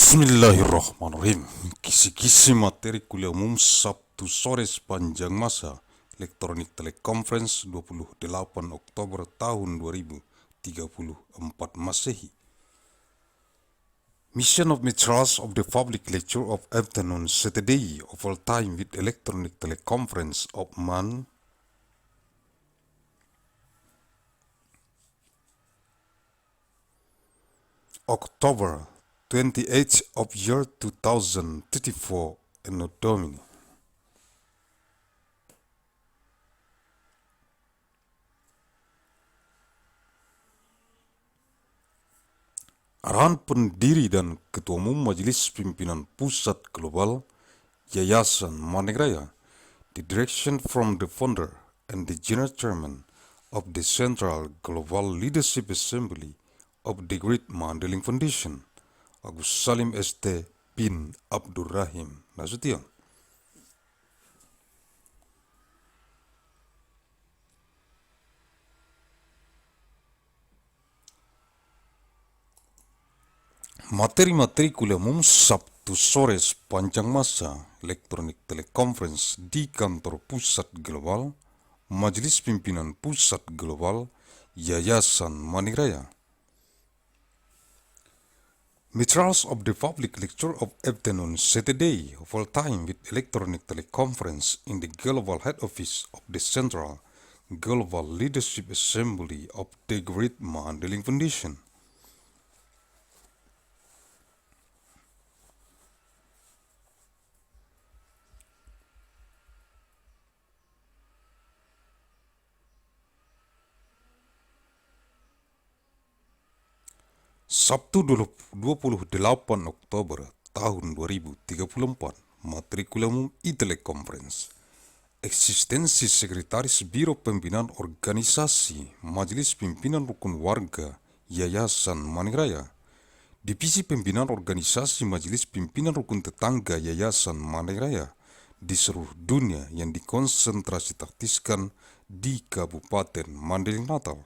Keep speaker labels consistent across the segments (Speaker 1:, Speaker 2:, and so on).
Speaker 1: Bismillahirrahmanirrahim. Kisi-kisi materi kuliah umum Sabtu sore sepanjang masa elektronik teleconference 28 Oktober tahun 2034 Masehi. Mission of materials of the public lecture of afternoon Saturday of all time with electronic teleconference of Oktober 28th of year 2034 ANNO DOMINI. Arahan Pendiri dan Ketua Umum Majelis Pimpinan Pusat Global Yayasan Raya, the direction from the founder and the general chairman of the Central Global Leadership Assembly of the Great Mandailing Foundation, Agussalim ST bin Abdur Rahim Nasution. Materi-materi kuliah umum Sabtu sore sepanjang masa elektronik teleconference di kantor Pusat Global, Majelis Pimpinan Pusat Global, Yayasan Raya. Materials of the public lecture of afternoon Saturday of all time with electronic teleconference in the Global Head Office of the Central Global Leadership Assembly of the Great Mandailing Foundation. Sabtu 28 Oktober tahun 2034, materi kuliah umum e-teleconference. Eksistensi Sekretaris Biro Pembinaan Organisasi Majelis Pimpinan Rukun Warga Yayasan Raya, Divisi Pembinaan Organisasi Majelis Pimpinan Rukun Tetangga Yayasan Raya di seluruh dunia yang dikonsentrasi taktiskan di Kabupaten Mandailing Natal,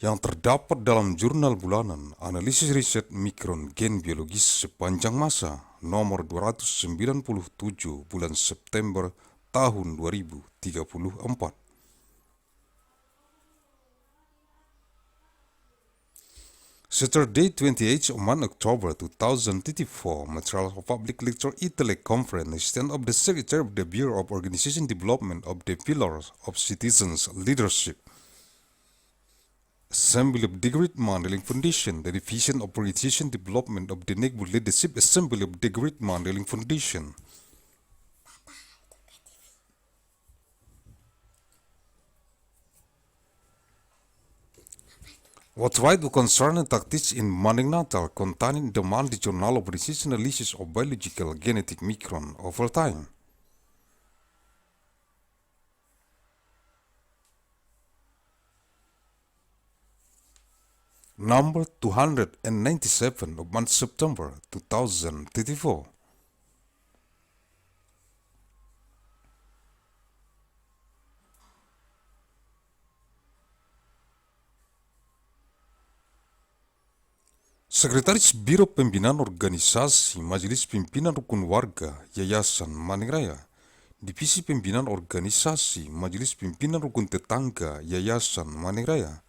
Speaker 1: yang terdapat dalam jurnal bulanan analisis riset mikron gen biologis sepanjang masa nomor 297 bulan September tahun 2034. Saturday 28th October 2034, material of public lecture e-teleconference stand of the Secretary of the Bureau of Organization Development of the Pillars of Citizens Leadership Assembly of the Great Mandailing Foundation, the Division of Organization Development of the Neighborhood Leadership Assembly of the Great Mandailing Foundation. What right concerning tactics in Mandailing Natal containing the multi-journal organization analysis of biological genetic micron of all time. Number 297 of month September 2034. Sekretaris Biro Pembinaan Organisasi Majelis Pimpinan Rukun Warga Yayasan Raya, Divisi Pembinaan Organisasi Majelis Pimpinan Rukun Tetangga Yayasan Raya,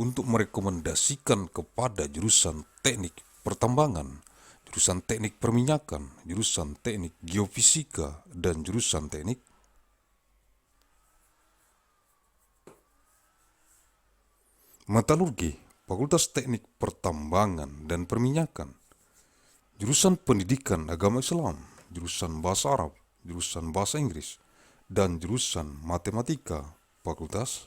Speaker 1: untuk merekomendasikan kepada jurusan teknik pertambangan, jurusan teknik perminyakan, jurusan teknik geofisika, dan jurusan teknik metalurgi, Fakultas Teknik Pertambangan dan Perminyakan, jurusan Pendidikan Agama Islam, jurusan Bahasa Arab, jurusan Bahasa Inggris, dan jurusan Matematika, Fakultas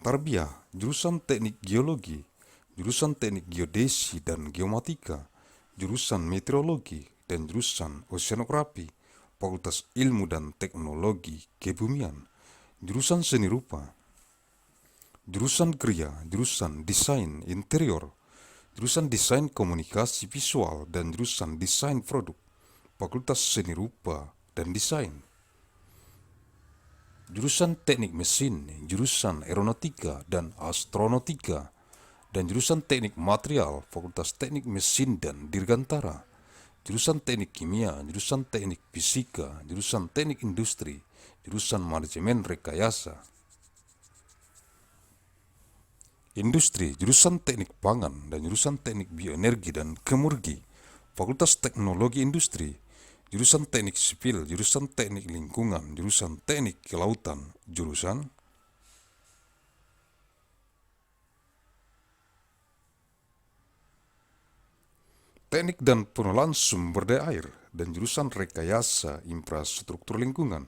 Speaker 1: Tarbiyah, jurusan Teknik Geologi, jurusan Teknik Geodesi dan Geomatika, jurusan Meteorologi, dan jurusan Oceanografi, Fakultas Ilmu dan Teknologi Kebumian, jurusan Seni Rupa, jurusan Kriya, jurusan Desain Interior, jurusan Desain Komunikasi Visual, dan jurusan Desain Produk, Fakultas Seni Rupa dan Desain, jurusan Teknik Mesin, jurusan Aeronautika dan Astronautika, dan jurusan Teknik Material, Fakultas Teknik Mesin dan Dirgantara, jurusan Teknik Kimia, jurusan Teknik Fisika, jurusan Teknik Industri, jurusan Manajemen Rekayasa. Industri, jurusan Teknik Pangan dan jurusan Teknik Bioenergi dan Kemurgi, Fakultas Teknologi Industri, jurusan Teknik Sipil, jurusan Teknik Lingkungan, jurusan Teknik Kelautan, jurusan Teknik dan Pengelolaan Sumber Daya Air, dan jurusan Rekayasa Infrastruktur Lingkungan,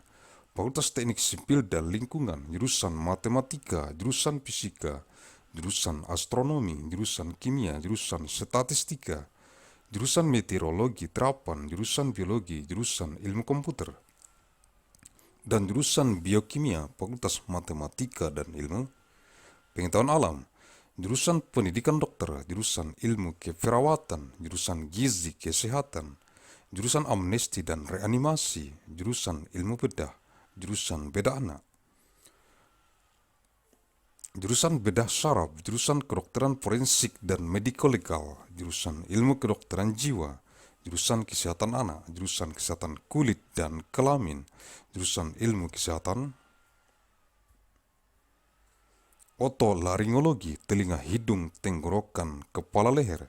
Speaker 1: Fakultas Teknik Sipil dan Lingkungan, jurusan Matematika, jurusan Fisika, jurusan Astronomi, jurusan Kimia, jurusan Statistika, jurusan Meteorologi Terapan, jurusan Biologi, jurusan Ilmu Komputer, dan jurusan Biokimia, Fakultas Matematika dan Ilmu Pengetahuan Alam, jurusan Pendidikan Dokter, jurusan Ilmu Keperawatan, jurusan Gizi Kesehatan, jurusan Amnesti dan Reanimasi, jurusan Ilmu Bedah, jurusan Bedah Anak, jurusan Bedah Saraf, jurusan Kedokteran Forensik dan Mediko Legal, jurusan Ilmu Kedokteran Jiwa, jurusan Kesehatan Anak, jurusan Kesehatan Kulit dan Kelamin, jurusan Ilmu Kesehatan Otolaringologi, telinga, hidung, tenggorokan, kepala, leher,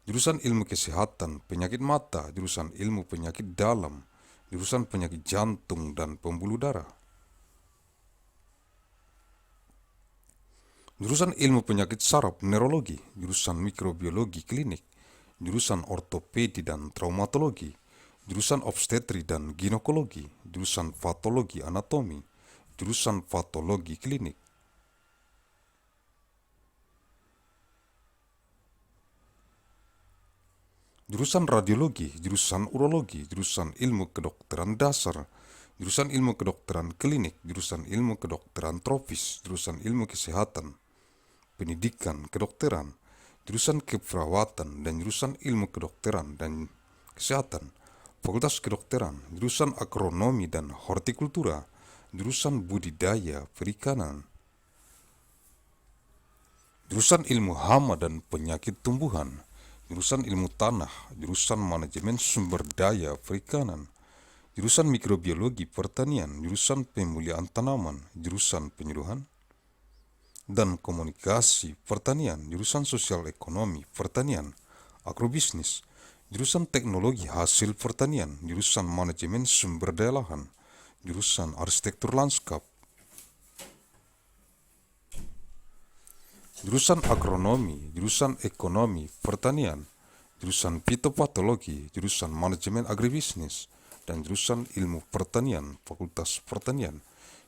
Speaker 1: jurusan Ilmu Kesehatan Penyakit Mata, jurusan Ilmu Penyakit Dalam, jurusan Penyakit Jantung dan Pembuluh Darah, jurusan Ilmu Penyakit Saraf Neurologi, jurusan Mikrobiologi Klinik, jurusan Ortopedi dan Traumatologi, jurusan Obstetri dan Ginekologi, jurusan Patologi Anatomi, jurusan Patologi Klinik, jurusan Radiologi, jurusan Urologi, jurusan Ilmu Kedokteran Dasar, jurusan Ilmu Kedokteran Klinik, jurusan Ilmu Kedokteran Tropis, jurusan Ilmu Kesehatan Pendidikan Kedokteran, jurusan Keperawatan dan jurusan Ilmu Kedokteran dan Kesehatan, Fakultas Kedokteran, jurusan Agronomi dan Hortikultura, jurusan Budidaya Perikanan, jurusan Ilmu Hama dan Penyakit Tumbuhan, jurusan Ilmu Tanah, jurusan Manajemen Sumber Daya Perikanan, jurusan Mikrobiologi Pertanian, jurusan Pemulihan Tanaman, jurusan Penyuluhan dan Komunikasi Pertanian, jurusan Sosial Ekonomi Pertanian, Agrobisnis, jurusan Teknologi Hasil Pertanian, jurusan Manajemen Sumber Daya Lahan, jurusan Arsitektur Lanskap, jurusan Agronomi, jurusan Ekonomi Pertanian, jurusan Fitopatologi, jurusan Manajemen Agribisnis, dan jurusan Ilmu Pertanian, Fakultas Pertanian,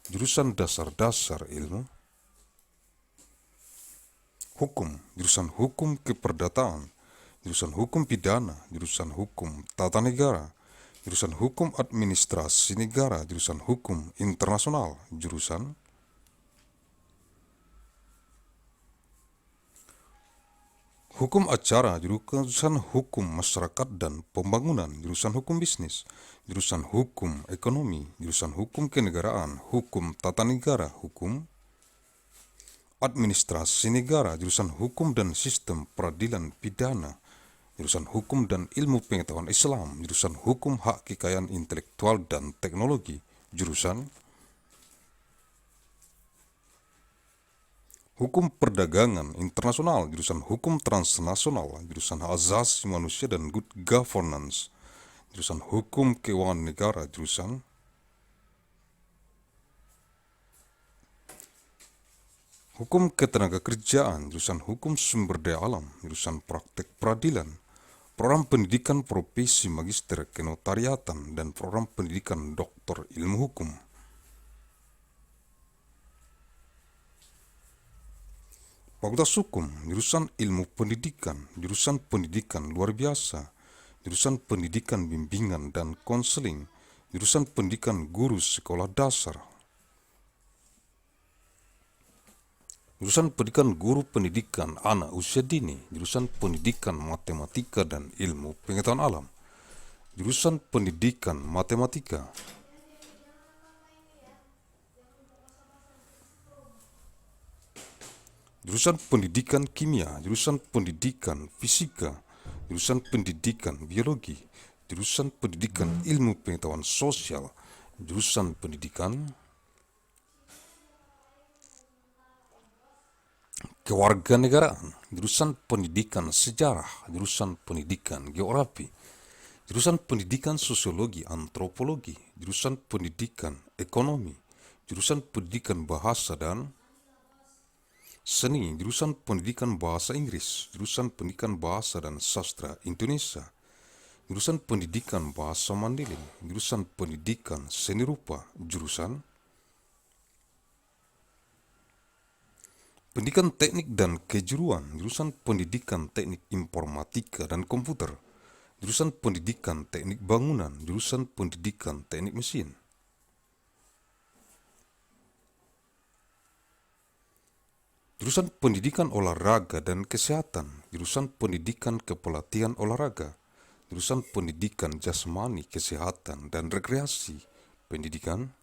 Speaker 1: jurusan Dasar-Dasar Ilmu Hukum, jurusan Hukum Keperdataan, jurusan Hukum Pidana, jurusan Hukum Tata Negara, jurusan Hukum Administrasi Negara, jurusan Hukum Internasional, jurusan Hukum Acara, jurusan Hukum Masyarakat dan Pembangunan, jurusan Hukum Bisnis, jurusan Hukum Ekonomi, jurusan Hukum Kenegaraan, Hukum Tata Negara, Hukum Administrasi Negara, jurusan Hukum dan Sistem Peradilan Pidana, jurusan Hukum dan Ilmu Pengetahuan Islam, jurusan Hukum Hak Kekayaan Intelektual dan Teknologi, jurusan Hukum Perdagangan Internasional, jurusan Hukum Transnasional, jurusan Hak Asasi Manusia dan Good Governance, jurusan Hukum Keuangan Negara, jurusan Hukum Ketenagakerjaan, jurusan Hukum Sumber Daya Alam, jurusan Praktek Peradilan, Program Pendidikan Profesi Magister Kenotariatan, dan Program Pendidikan Doktor Ilmu Hukum. Fakultas Hukum, jurusan Ilmu Pendidikan, jurusan Pendidikan Luar Biasa, jurusan Pendidikan Bimbingan dan Konseling, jurusan Pendidikan Guru Sekolah Dasar, jurusan Pendidikan Guru Pendidikan Anak Usia Dini, jurusan Pendidikan Matematika dan Ilmu Pengetahuan Alam, jurusan Pendidikan Matematika, jurusan pendidikan kimia, jurusan pendidikan fisika, jurusan pendidikan biologi, jurusan pendidikan ilmu pengetahuan sosial, jurusan pendidikan kewarganegaraan, jurusan pendidikan sejarah, jurusan pendidikan geografi, jurusan pendidikan sosiologi, antropologi, jurusan pendidikan ekonomi, jurusan pendidikan bahasa dan seni, jurusan pendidikan bahasa Inggris, jurusan pendidikan bahasa dan sastra Indonesia, jurusan pendidikan bahasa Mandailing, jurusan pendidikan seni rupa, jurusan pendidikan teknik dan kejuruan, jurusan pendidikan teknik informatika dan komputer, jurusan pendidikan teknik bangunan, jurusan pendidikan teknik mesin. Jurusan pendidikan olahraga dan kesehatan, jurusan pendidikan kepelatihan olahraga, jurusan pendidikan jasmani, kesehatan dan rekreasi, pendidikan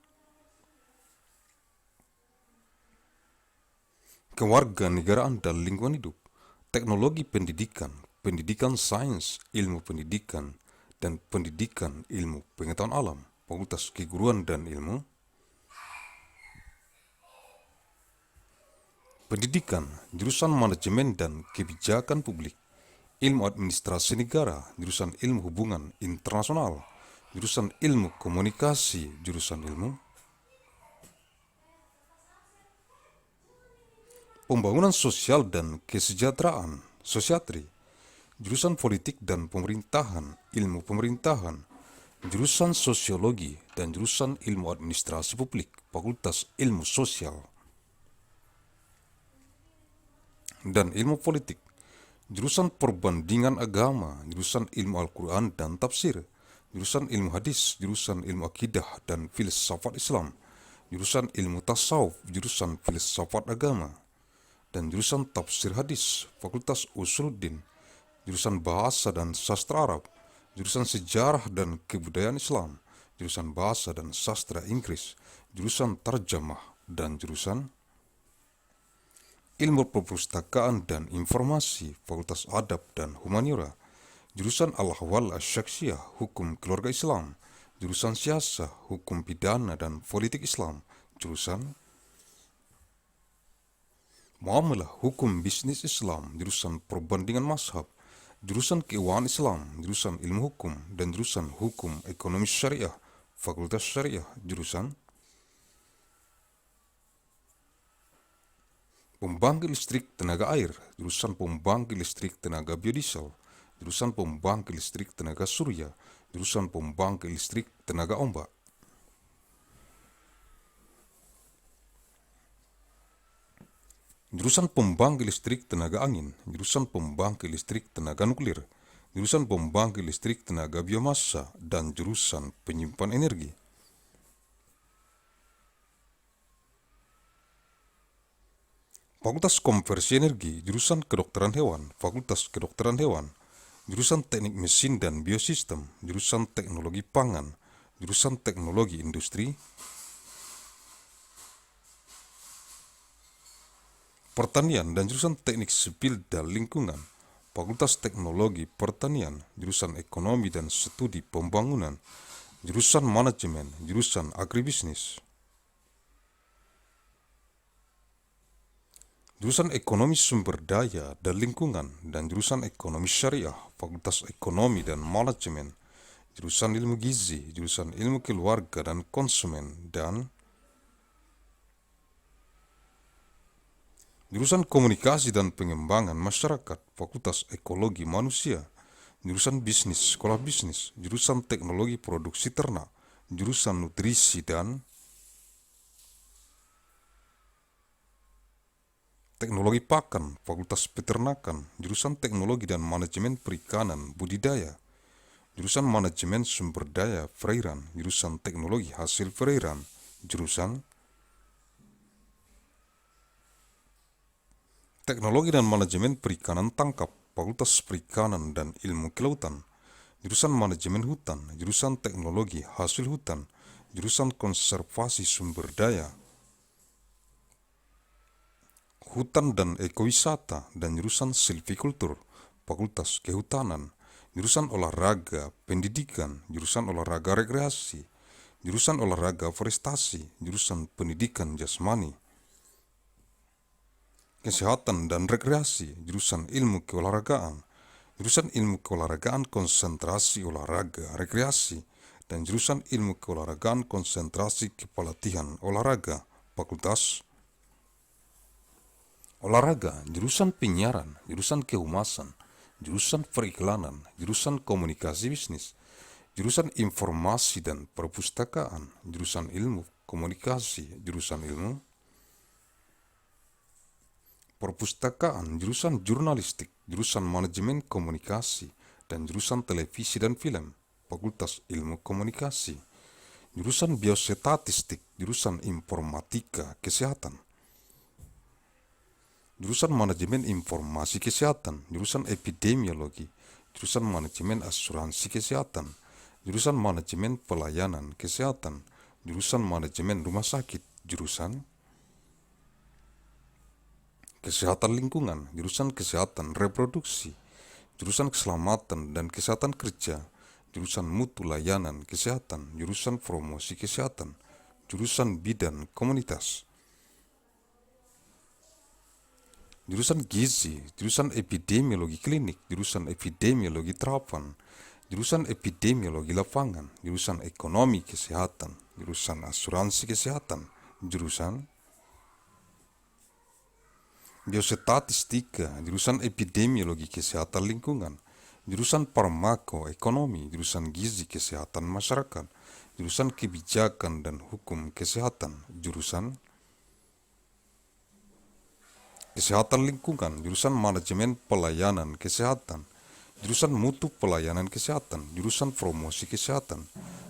Speaker 1: kewarganegaraan dan lingkungan hidup, teknologi pendidikan, pendidikan sains, ilmu pendidikan, dan pendidikan ilmu pengetahuan alam, fakultas keguruan dan ilmu pendidikan, jurusan manajemen dan kebijakan publik, ilmu administrasi negara, jurusan ilmu hubungan internasional, jurusan ilmu komunikasi, jurusan ilmu pembangunan sosial dan kesejahteraan, sosiatri, jurusan politik dan pemerintahan, ilmu pemerintahan, jurusan sosiologi dan jurusan ilmu administrasi publik, fakultas ilmu sosial dan ilmu politik, jurusan perbandingan agama, jurusan ilmu Al-Quran dan tafsir, jurusan ilmu hadis, jurusan ilmu akidah dan filsafat Islam, jurusan ilmu tasawuf, jurusan filsafat agama, dan jurusan tafsir hadis, fakultas usuluddin, jurusan bahasa dan sastra Arab, jurusan sejarah dan kebudayaan Islam, jurusan bahasa dan sastra Inggris, jurusan tarjamah, dan jurusan ilmu perpustakaan dan informasi, fakultas adab dan humaniora, jurusan al-ahwal asy-syakhsiyah, hukum keluarga Islam, jurusan siasah, hukum pidana dan politik Islam, jurusan muamalah, hukum bisnis Islam, jurusan perbandingan mazhab, jurusan keuangan Islam, jurusan ilmu hukum, dan jurusan hukum ekonomi syariah, fakultas syariah, jurusan pembangkit listrik tenaga air, jurusan pembangkit listrik tenaga biodiesel, jurusan pembangkit listrik tenaga surya, jurusan pembangkit listrik tenaga ombak. Jurusan pembangkit listrik tenaga angin, jurusan pembangkit listrik tenaga nuklir, jurusan pembangkit listrik tenaga biomasa, dan jurusan penyimpan energi. Fakultas Konversi Energi, jurusan Kedokteran Hewan, Fakultas Kedokteran Hewan, jurusan Teknik Mesin dan Biosistem, jurusan Teknologi Pangan, jurusan Teknologi Industri, Pertanian dan jurusan Teknik Sipil dan Lingkungan, Fakultas Teknologi Pertanian, jurusan Ekonomi dan Studi Pembangunan, jurusan Manajemen, jurusan Agribisnis, jurusan Ekonomi Sumber Daya dan Lingkungan, dan jurusan Ekonomi Syariah, Fakultas Ekonomi dan Manajemen, jurusan Ilmu Gizi, jurusan Ilmu Keluarga dan Konsumen, dan jurusan Komunikasi dan Pengembangan Masyarakat, Fakultas Ekologi Manusia, jurusan Bisnis, Sekolah Bisnis, jurusan Teknologi Produksi Ternak, jurusan Nutrisi dan Teknologi Pakan, Fakultas Peternakan, jurusan Teknologi dan Manajemen Perikanan Budidaya, jurusan Manajemen Sumber Daya Perairan, jurusan Teknologi Hasil Perairan, jurusan Teknologi dan Manajemen Perikanan Tangkap, Fakultas Perikanan dan Ilmu Kelautan, jurusan Manajemen Hutan, jurusan Teknologi Hasil Hutan, jurusan Konservasi Sumber Daya Hutan dan Ekowisata dan jurusan Silvikultur, Fakultas Kehutanan, jurusan Olahraga Pendidikan, jurusan Olahraga Rekreasi, jurusan Olahraga Forestasi, jurusan Pendidikan Jasmani, Kesehatan dan Rekreasi, jurusan Ilmu Keolahragaan, jurusan Ilmu Keolahragaan Konsentrasi Olahraga Rekreasi, dan jurusan Ilmu Keolahragaan Konsentrasi Kepelatihan Olahraga, Fakultas Olahraga, jurusan Penyiaran, jurusan Kehumasan, jurusan Periklanan, jurusan Komunikasi Bisnis, jurusan Informasi dan Perpustakaan, jurusan Ilmu Komunikasi, jurusan Ilmu Perpustakaan, jurusan Jurnalistik, jurusan Manajemen Komunikasi, dan jurusan Televisi dan Film, Fakultas Ilmu Komunikasi, jurusan Biostatistik, jurusan Informatika Kesehatan, jurusan Manajemen Informasi Kesehatan, jurusan Epidemiologi, jurusan Manajemen Asuransi Kesehatan, jurusan Manajemen Pelayanan Kesehatan, jurusan Manajemen Rumah Sakit, jurusan Kesehatan Lingkungan, jurusan Kesehatan Reproduksi, jurusan Keselamatan dan Kesehatan Kerja, jurusan Mutu Layanan Kesehatan, jurusan Promosi Kesehatan, jurusan Bidan Komunitas, jurusan Gizi, jurusan Epidemiologi Klinik, jurusan Epidemiologi Terapan, jurusan Epidemiologi Lapangan, jurusan Ekonomi Kesehatan, jurusan Asuransi Kesehatan, jurusan Biostatistika, jurusan Epidemiologi Kesehatan Lingkungan, jurusan Farmakoekonomi, jurusan Gizi Kesehatan Masyarakat, jurusan Kebijakan dan Hukum Kesehatan, jurusan Kesehatan Lingkungan, jurusan Manajemen Pelayanan Kesehatan, jurusan Mutu Pelayanan Kesehatan, jurusan Promosi Kesehatan,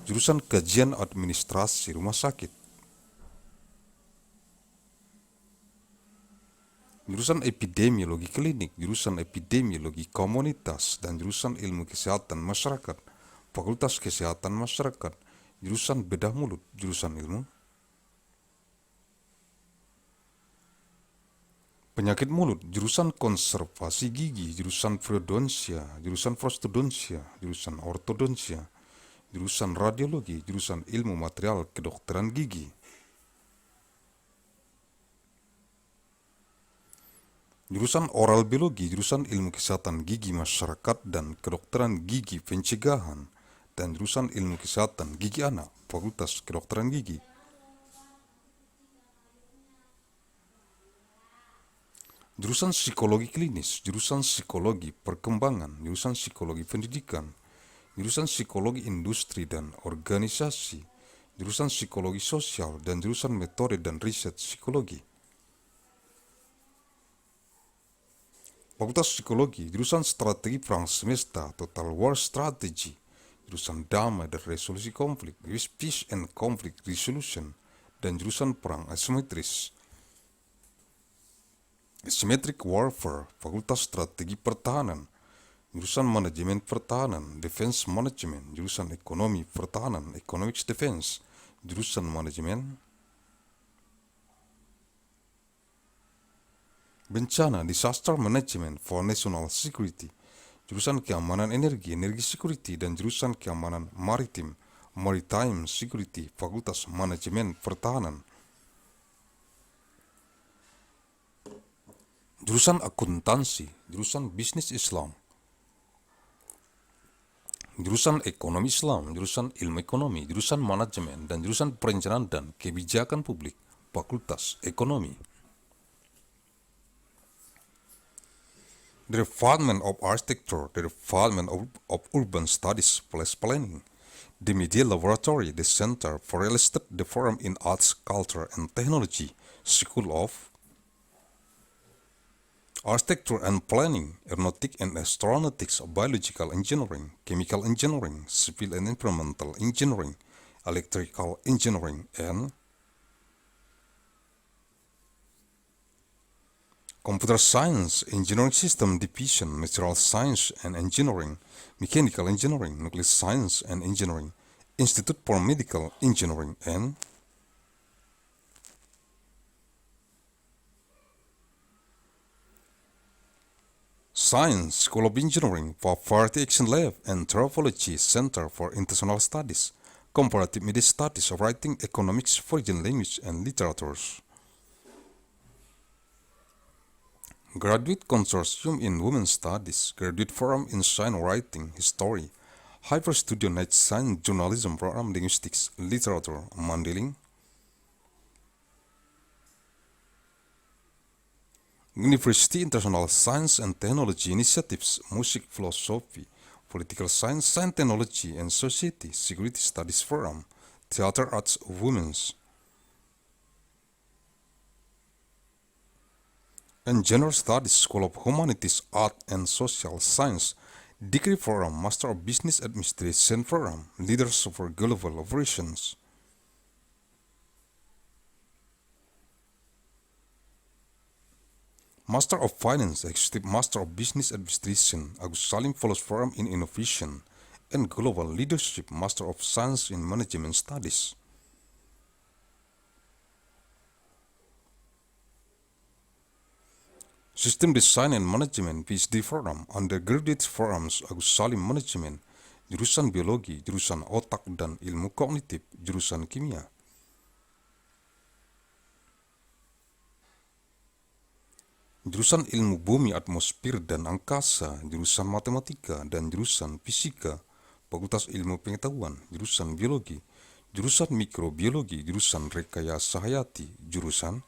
Speaker 1: jurusan Kajian Administrasi Rumah Sakit, jurusan Epidemiologi Klinik, jurusan Epidemiologi Komunitas, dan jurusan Ilmu Kesehatan Masyarakat, Fakultas Kesehatan Masyarakat, jurusan Bedah Mulut, jurusan Ilmu Penyakit Mulut, jurusan Konservasi Gigi, jurusan Periodonsia, jurusan Prostodonsia, jurusan Ortodonsia, jurusan Radiologi, jurusan Ilmu Material Kedokteran Gigi, jurusan Oral Biologi, jurusan Ilmu Kesehatan Gigi Masyarakat dan Kedokteran Gigi Pencegahan, dan jurusan Ilmu Kesehatan Gigi Anak, Fakultas Kedokteran Gigi. Jurusan Psikologi Klinis, jurusan Psikologi Perkembangan, jurusan Psikologi Pendidikan, jurusan Psikologi Industri dan Organisasi, jurusan Psikologi Sosial, dan jurusan Metode dan Riset Psikologi. Fakultas Psikologi, jurusan Strategi Perang Semesta, Total War Strategy, jurusan Damai dan Resolusi Konflik, Peace and Conflict Resolution, dan jurusan Perang Asimetris. Asymmetric Warfare, Fakultas Strategi Pertahanan, jurusan Manajemen Pertahanan, Defense Management, jurusan Ekonomi Pertahanan, Economics Defense, jurusan Manajemen Bencana, Disaster Management for National Security, jurusan Keamanan Energi, Energi Security, dan jurusan Keamanan Maritim, Maritime Security, Fakultas Manajemen Pertahanan. Jurusan Akuntansi, jurusan Bisnis Islam, jurusan Ekonomi Islam, jurusan Ilmu Ekonomi, jurusan Manajemen, dan jurusan Perencanaan dan Kebijakan Publik, Fakultas Ekonomi. The Department of Architecture, the Department of Urban Studies Place Planning, the Media Laboratory, the Center for Real Estate, the Forum in Arts, Culture, and Technology, School of Architecture and Planning, Aeronautic and Astronautics, Biological Engineering, Chemical Engineering, Civil and Environmental Engineering, Electrical Engineering, and Computer Science, Engineering System Division, Material Science and Engineering, Mechanical Engineering, Nuclear Science and Engineering, Institute for Medical Engineering, and Science, School of Engineering, Poverty Action Lab, Anthropology, Center for International Studies, Comparative Media Studies of Writing, Economics, Foreign Language, and Literatures. Graduate Consortium in Women's Studies, Graduate Forum in Science Writing, History, Hyper Studio Night Science Journalism Program Linguistics, Literature, Mandailing. University International Science and Technology Initiatives, Music Philosophy, Political Science, Science Technology and Society, Security Studies Forum, Theater Arts of Women's. And General Studies, School of Humanities, Art and Social Science, Degree Forum, Master of Business Administration Forum, Leaders for Global Operations. Master of Finance, Executive Master of Business Administration, Agussalim Fellows Forum in Innovation, and Global Leadership, Master of Science in Management Studies. System Design and Management, PhD Forum, Undergraduate Forums, Agussalim Management, Jurusan Biologi, Jurusan Otak dan Ilmu Kognitif, Jurusan Kimia. Jurusan Ilmu Bumi, Atmosfer, dan Angkasa, Jurusan Matematika, dan Jurusan Fisika, Fakultas Ilmu Pengetahuan, Jurusan Biologi, Jurusan Mikrobiologi, Jurusan Rekayasa Hayati, Jurusan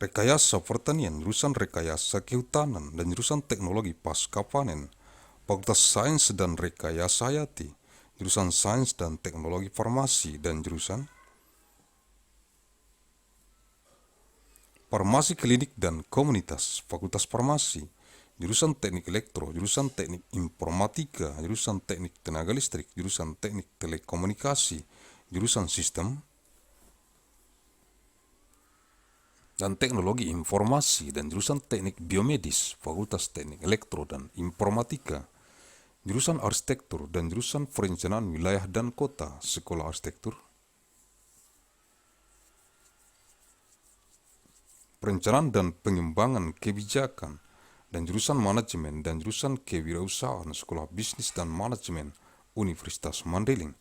Speaker 1: Rekayasa Pertanian, Jurusan Rekayasa Kehutanan, dan Jurusan Teknologi Pasca Panen, Fakultas Sains dan Rekayasa Hayati, Jurusan Sains dan Teknologi Farmasi, dan Jurusan Farmasi Klinik dan Komunitas, Fakultas Farmasi, Jurusan Teknik Elektro, Jurusan Teknik Informatika, Jurusan Teknik Tenaga Listrik, Jurusan Teknik Telekomunikasi, Jurusan Sistem dan Teknologi Informasi, dan Jurusan Teknik Biomedis, Fakultas Teknik Elektro dan Informatika, Jurusan Arsitektur, dan Jurusan Perencanaan Wilayah dan Kota, Sekolah Arsitektur, Perencanaan dan Pengembangan Kebijakan, dan Jurusan Manajemen dan Jurusan Kewirausahaan, Sekolah Bisnis dan Manajemen, Universitas Mandailing.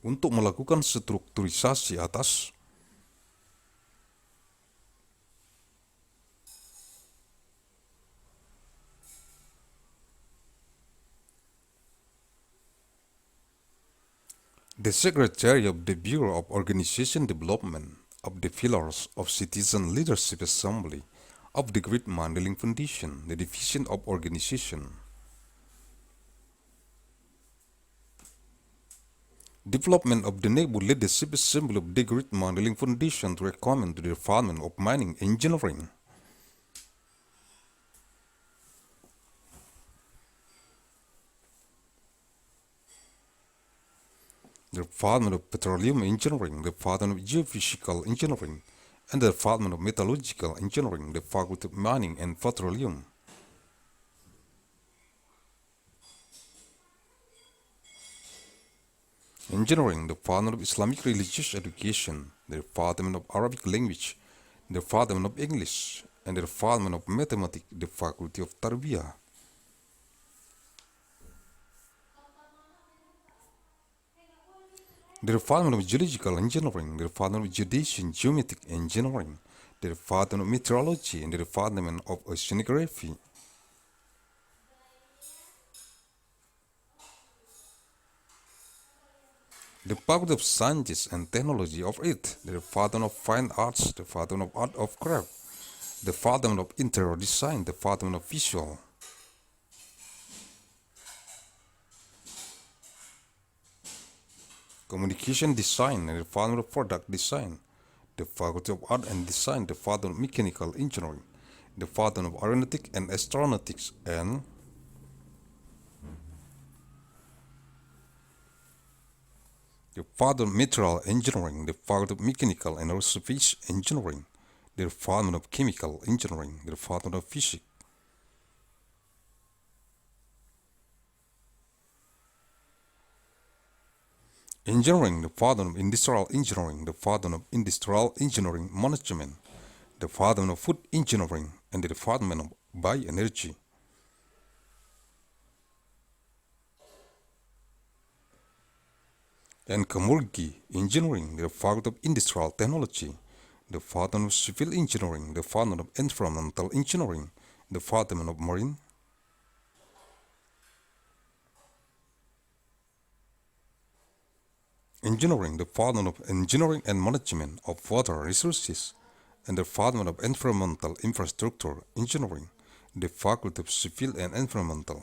Speaker 1: Untuk melakukan strukturisasi atas the Secretary of the Bureau of Organization Development of the Pillars of Citizen Leadership Assembly of the Great Mandailing Foundation, the Division of Organization. Development of the Neighborhood Leadership Assembly of the Great Mandailing Foundation to recommend to the Department of Mining Engineering. The Department of Petroleum Engineering, the Department of Geophysical Engineering, and the Department of Metallurgical Engineering, the Faculty of Mining and Petroleum. Engineering, the Department of Islamic Religious Education, the Department of Arabic Language, the Department of English, and the Department of Mathematics, the Faculty of Tarbiyah. The Department of Geological Engineering, the Department of Geodesy and Geometric Engineering, the Department of Meteorology, and the Department of Oceanography. The Faculty of Sciences and Technology of It, the Department of Fine Arts, the Department of Art of Craft, the Department of Interior Design, the Department of Visual. Communication Design, and the Department of Product Design, the Faculty of Art and Design, the Department of Mechanical Engineering, the Department of Aeronautics and Astronautics, and the Department of Material Engineering, the Faculty of Mechanical and Aerospace Engineering, the Department of Chemical Engineering, the Department of Physics. Engineering, Department of Industrial Engineering, Department of Industrial Engineering Management, Department of Food Engineering, and the Department of Bioenergy. And Community Engineering, the Department of Industrial Technology, the Department of Civil Engineering, the Department of Environmental Engineering, the Department of Marine. Engineering, the Department of Engineering and Management of Water Resources, and the Department of Environmental Infrastructure Engineering, the Faculty of Civil and Environmental.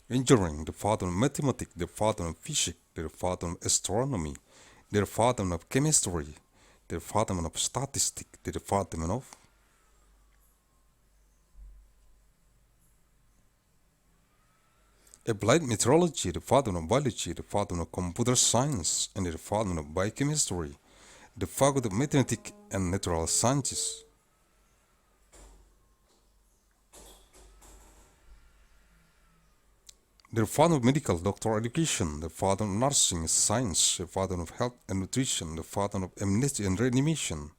Speaker 1: Engineering, the Department of Mathematics, the Department of Physics, the Department of Astronomy, the Department of Chemistry, the Department of Statistics, the Department of Applied Meteorology, the Department of Biology, the Department of Computer Science, and the Department of Biochemistry, the Faculty of Mathematics and Natural Sciences. The Department of Medical Doctor Education, the Department of Nursing Science, the Department of Health and Nutrition, the Department of Amnesty and Reanimation.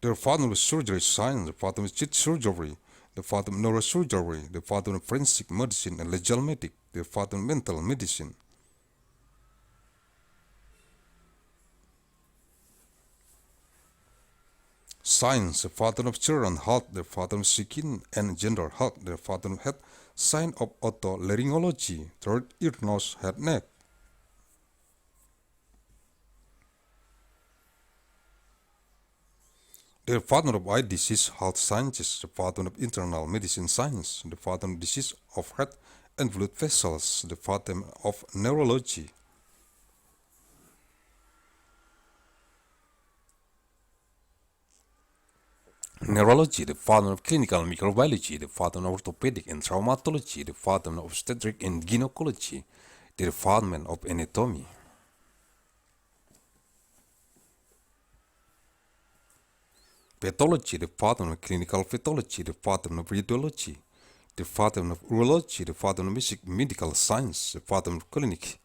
Speaker 1: The Department of Surgery Science, the Department of Chest Surgery, the Department of Neurosurgery, the Department of Forensic Medicine and Legal Medic, the Department of Mental Medicine. Science, the Department of Children Health, the Department of Skin and Gender Health, the Department of Health Science of Otolaryngology, throat, ear, nose, head, neck. The Department of Eye Disease Health Sciences, the Department of Internal Medicine Science, the Department of Disease of Heart and Blood Vessels, the Department of Neurology. Neurology, the Department of Clinical Microbiology, the Department of Orthopedic and Traumatology, the Department of Obstetric and Gynecology, the Department of Anatomy. Pathology, the Department of Clinical Pathology, the Department of Radiology, the Department of Urology, the Department of Basic Medical Science, the Department of Clinic.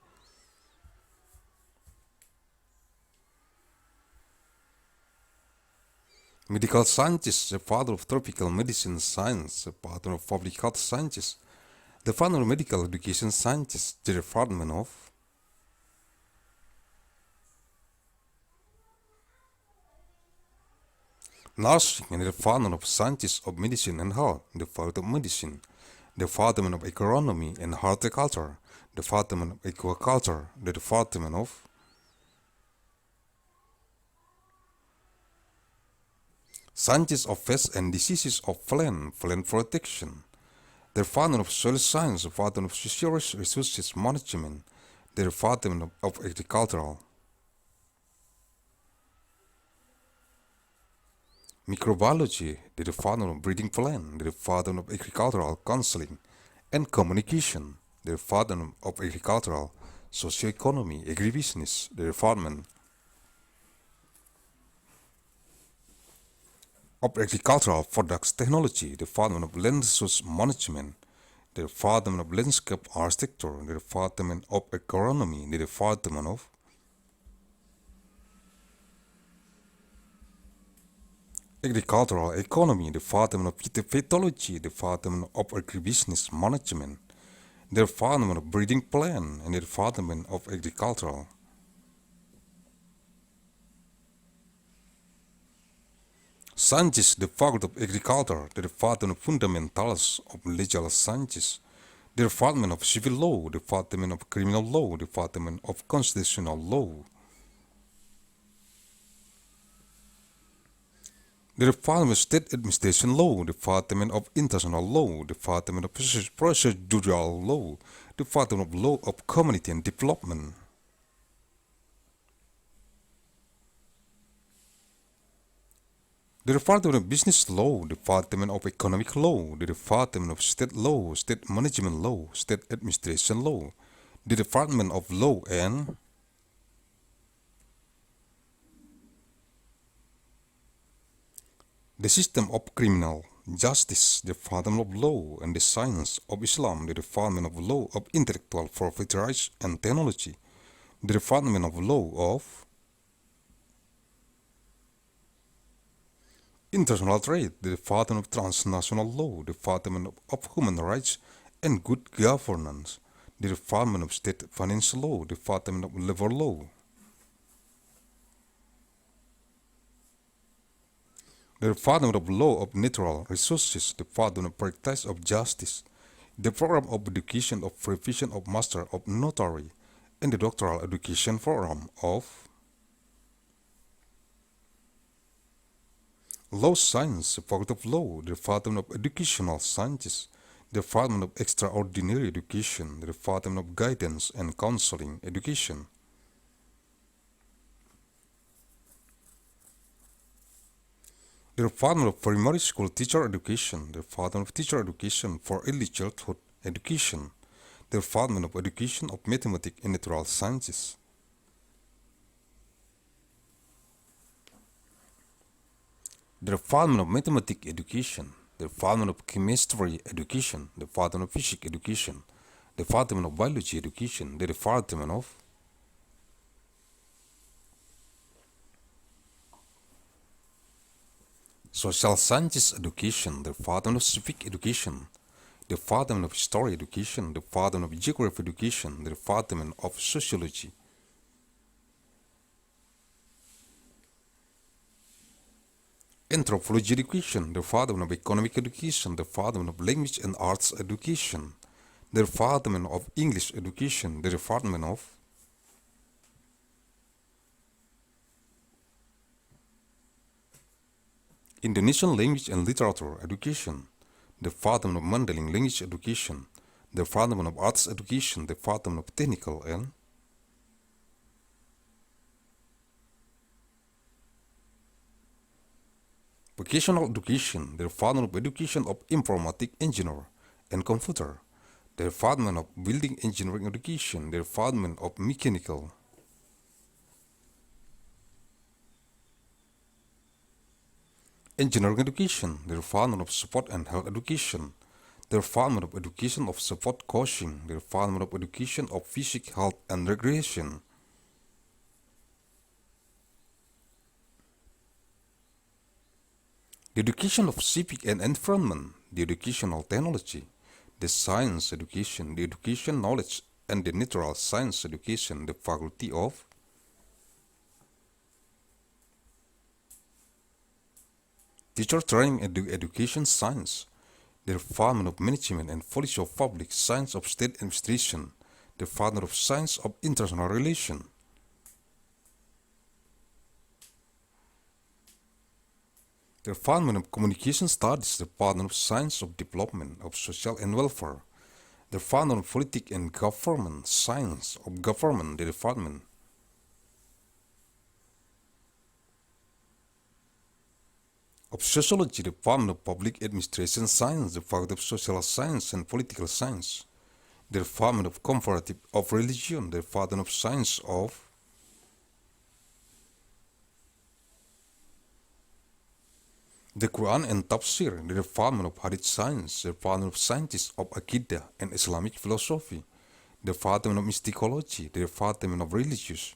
Speaker 1: Medical Sciences, the Department of Tropical Medicine Science, the Department of Public Health Sciences, the Department of Medical Education Sciences, the Department of Nursing, and the Department of Sciences of Medicine and Health, the Department of Medicine, the Department of Agronomy and Horticulture, the Department of Aquaculture, the Department of Sciences of Pests and Diseases of Plant Protection, the Department of Soil Science, the Department of Fisheries Resources Management, the Department of Agricultural Microbiology, the Department of Breeding Plant, the Department of Agricultural Counseling and Communication, the Department of Agricultural Socioeconomy, Agribusiness, the Department of Agricultural Products Technology, the Department of Land Resource Management, the Department of Landscape Architecture, the Department of Agronomy, the Department of Agricultural Economy, the Department of Phytology, the Department of Agribusiness Management, the Department of Breeding Plant, and the Department of Agricultural Sciences, the Faculty of Agriculture, the Department of Fundamentals of Legal Sciences, the Department of Civil Law, the Department of Criminal Law, the Department of Constitutional Law, the Department of State Administration Law, the Department of International Law, the Department of Procedural Law, the Department of Law of Community and Development, the Department of Business Law, the Department of Economic Law, the Department of State Law, State Management Law, State Administration Law, the Department of Law and The system of criminal justice, the Department of Law and the Science of Islam, the Department of Law of Intellectual Property Rights and Technology, the Department of Law of International Trade, the Department of Transnational Law, the Department of Human Rights and Good Governance, the Department of State Finance Law, the Department of Labor Law, the Department of Law of Natural Resources, the Department of Practice of Justice, the Program of Education of Revision of Master of Notary, and the Doctoral Education Program of Law Science, the Faculty of Law, the Department of Educational Sciences, the Department of Extraordinary Education, the Department of Guidance and Counseling Education, the Department of Primary School Teacher Education, the Department of Teacher Education for Early Childhood Education, the Department of Education of Mathematics and Natural Sciences, the Department of Mathematics Education, the Department of Chemistry Education, the Department of Physics Education, the Department of Biology Education, the Department of Social Sciences Education, the Department of Civic Education, the Department of History Education, the Department of Geography Education, the Department of Sociology, Anthropology Education, the Department of Economic Education, the Department of Language and Arts Education, the Department of English Education, the Department of Indonesian Language and Literature Education, the Department of Mandailing Language Education, the Department of Arts Education, the Department of Technical and Vocational Education, the Department of Education of Informatic Engineer and Computer, the Department of Building Engineering Education, the Department of Mechanical Engineering Education, the Department of Sport and Health Education, the Department of Education of Sport Coaching, the Department of Education of Physical Health and Recreation, the Education of Civic and Environment, the Educational Technology, the Science Education, the Education Knowledge and the Natural Science Education, the Faculty of Teacher Training and Education Science, the Department of Management and Policy of Public Science of State Administration, the Department of Science of International Relations, the Department of Communication Studies, the Department of Science of Development of Social and Welfare, the Department of Politics and Government, Science of Government, the Department of Sociology, the Department of Public Administration Science, the Faculty of Social Science and Political Science, the Department of Comparative of Religion, the Department of Science of the Quran and Tafsir, the Department of Hadith Science, the Department of Sciences of Aqidah and Islamic Philosophy, the Department of Mysticology, the Department of Religious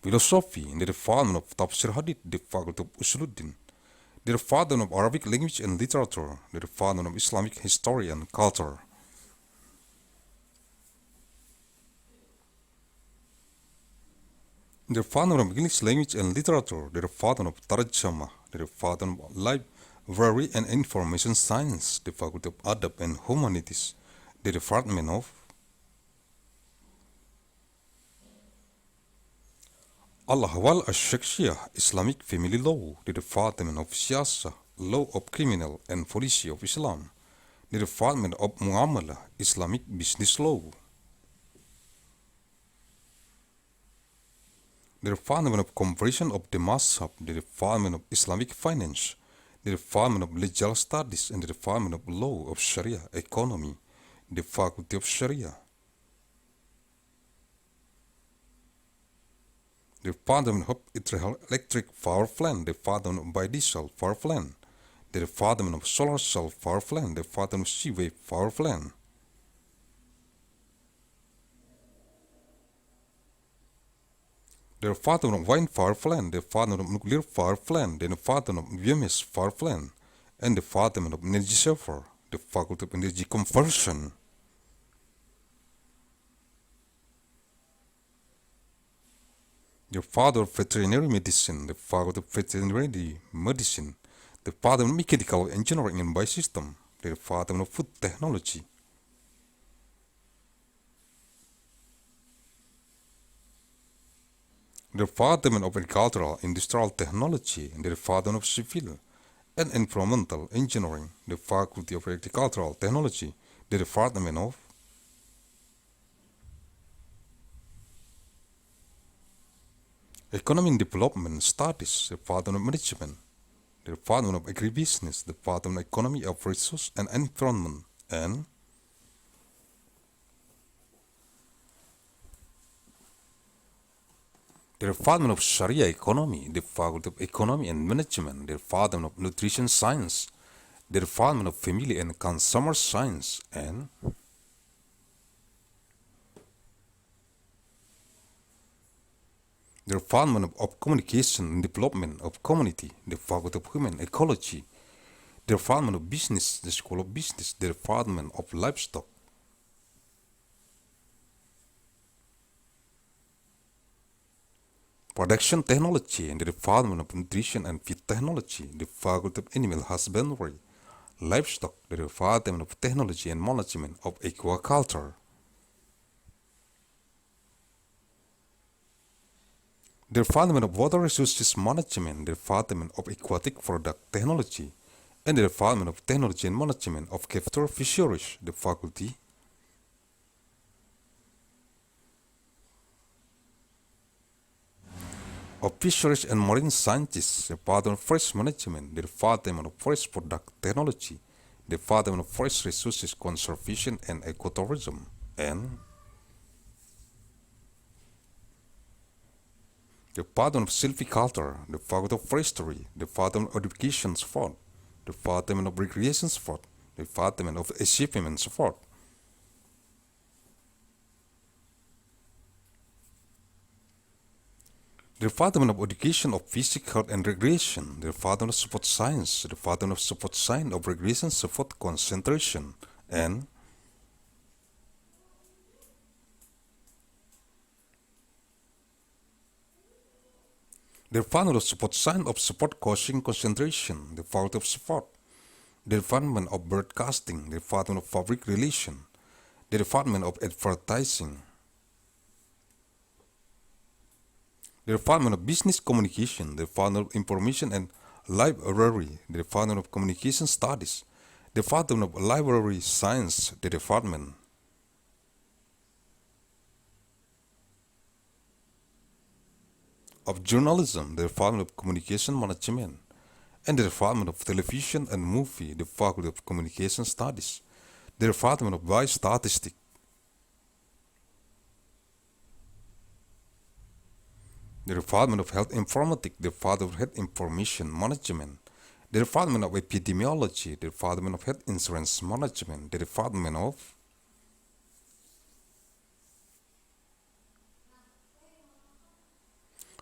Speaker 1: Philosophy, the Department of Tafsir Hadith, the Faculty of Usuluddin, the Department of Arabic Language and Literature, the Department of Islamic History and Culture, the Department of English Language and Literature, the Department of Tarjamah, the Department of Library and Information Science, the Faculty of Adab and Humanities, the Department of Al-Ahwal al-Shakshiyah, Islamic Family Law, the Department of Siyasah, Law of Criminal and Policy of Islam, the Department of Muamalah, Islamic Business Law, the Department of Conversion of the Mazhab, the Department of Islamic Finance, the Department of Legal Studies, and the Department of Law of Sharia Economy, the Faculty of Sharia, the Department of Electric Power Plant, the Department of Biodiesel Power Plant, the Department of Solar Cell Power Plant, the Department of Seaway Power Plant. The Department of Wind Power Plant, the Department of Nuclear Power Plant, the Department of Biomass Power Plant, and the Department of Energy Server, the Faculty of Energy Conversion. The Faculty of Veterinary Medicine, the Faculty of Veterinary Medicine, the Department of Mechanical Engineering and Biosystem, the Department of Food Technology. The Department of Agricultural Industrial Technology, and the Department of Civil and Environmental Engineering, the Faculty of Agricultural Technology, the Department of Economic Development Studies, the Department of Management, the Department of Agribusiness, the Department of Economy of Resource and Environment, and the Department of Sharia Economy, the Faculty of Economy and Management, the Department of Nutrition Science, the Department of Family and Consumer Science, and the Department of Communication and Development of Community, the Faculty of Human Ecology, the Department of Business, the School of Business, the Department of Livestock. Production Technology, and the Department of Nutrition and Feed Technology, the Faculty of Animal Husbandry, Livestock, the Department of Technology and Management of Aquaculture. The Department of Water Resources Management, the Department of Aquatic Product Technology, and the Department of Technology and Management of Capture Fisheries, the Faculty of Fisheries and Marine Sciences, the Department of Forest Management, the Department of Forest Product Technology, the Department of Forest Resources Conservation and Ecotourism, and the Department of Silviculture, the Faculty of Forestry, the Department of Education Support, the Department of Recreation Support, the Department of Achievement Support. The Department of Education of Physics, Health and Recreation, the Department of Support Science, the Department of Support Science of Recreation Support Concentration, and the Department of Support Science of Support Coaching Concentration, the Faculty of Support, the Department of Broadcasting, the Department of Public Relations, the Department of Advertising, the Department of Business Communication, the Department of Information and Library, the Department of Communication Studies, the Department of Library Science, the Department of Journalism, the Department of Communication Management, and the Department of Television and Movie, the Faculty of Communication Studies, the Department of Biostatistics, the Department of Health Informatics, the Department of Health Information Management, the Department of Epidemiology, the Department of Health Insurance Management, the Department of